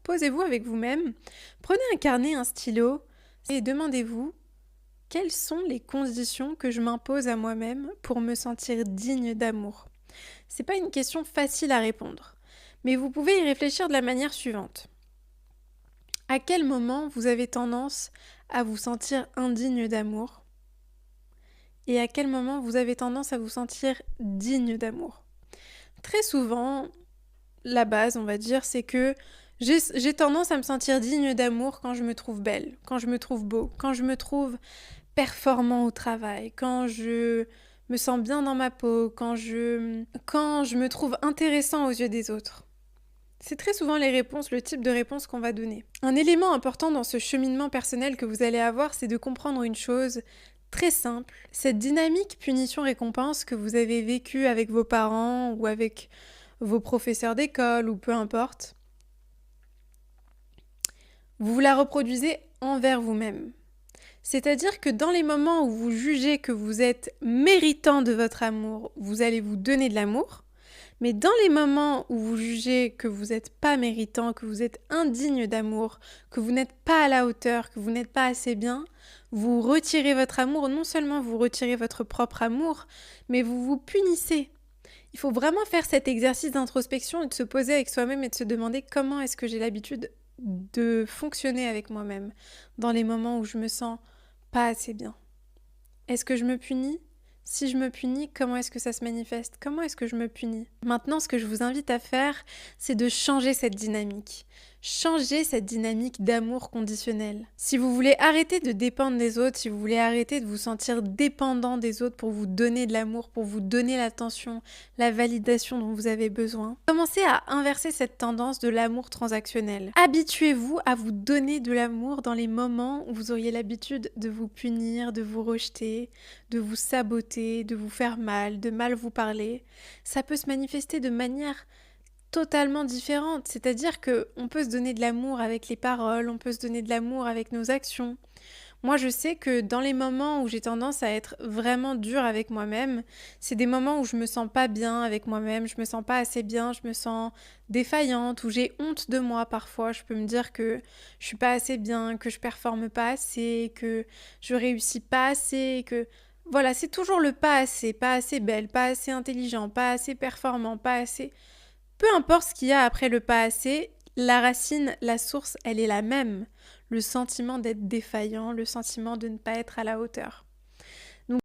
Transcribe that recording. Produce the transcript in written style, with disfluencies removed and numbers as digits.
posez-vous avec vous-même, prenez un carnet, un stylo et demandez-vous quelles sont les conditions que je m'impose à moi-même pour me sentir digne d'amour. C'est pas une question facile à répondre, mais vous pouvez y réfléchir de la manière suivante. À quel moment vous avez tendance à vous sentir indigne d'amour? Et à quel moment vous avez tendance à vous sentir digne d'amour? Très souvent, la base, on va dire, c'est que j'ai tendance à me sentir digne d'amour quand je me trouve belle, quand je me trouve beau, quand je me trouve performant au travail, quand je me sens bien dans ma peau, quand je me trouve intéressant aux yeux des autres. C'est très souvent les réponses, le type de réponse qu'on va donner. Un élément important dans ce cheminement personnel que vous allez avoir, c'est de comprendre une chose très simple. Cette dynamique punition-récompense que vous avez vécue avec vos parents ou avec vos professeurs d'école ou peu importe, vous la reproduisez envers vous-même. C'est-à-dire que dans les moments où vous jugez que vous êtes méritant de votre amour, vous allez vous donner de l'amour. Mais dans les moments où vous jugez que vous n'êtes pas méritant, que vous êtes indigne d'amour, que vous n'êtes pas à la hauteur, que vous n'êtes pas assez bien, vous retirez votre amour. Non seulement vous retirez votre propre amour, mais vous vous punissez. Il faut vraiment faire cet exercice d'introspection et de se poser avec soi-même et de se demander comment est-ce que j'ai l'habitude de fonctionner avec moi-même dans les moments où je me sens pas assez bien. Est-ce que je me punis ? Si je me punis, comment est-ce que ça se manifeste ? Comment est-ce que je me punis ? Maintenant, ce que je vous invite à faire, c'est de changer cette dynamique. Changer cette dynamique d'amour conditionnel. Si vous voulez arrêter de dépendre des autres, si vous voulez arrêter de vous sentir dépendant des autres pour vous donner de l'amour, pour vous donner l'attention, la validation dont vous avez besoin, commencez à inverser cette tendance de l'amour transactionnel. Habituez-vous à vous donner de l'amour dans les moments où vous auriez l'habitude de vous punir, de vous rejeter, de vous saboter, de vous faire mal, de mal vous parler. Ça peut se manifester de manière totalement différente, c'est-à-dire qu'on peut se donner de l'amour avec les paroles, on peut se donner de l'amour avec nos actions. Moi, je sais que dans les moments où j'ai tendance à être vraiment dure avec moi-même, c'est des moments où je me sens pas bien avec moi-même, je me sens pas assez bien, je me sens défaillante, où j'ai honte de moi parfois. Je peux me dire que je suis pas assez bien, que je performe pas assez, que je réussis pas assez, que... Voilà, c'est toujours le pas assez belle, pas assez intelligent, pas assez performant, pas assez... Peu importe ce qu'il y a après le pas assez, la racine, la source, elle est la même. Le sentiment d'être défaillant, le sentiment de ne pas être à la hauteur.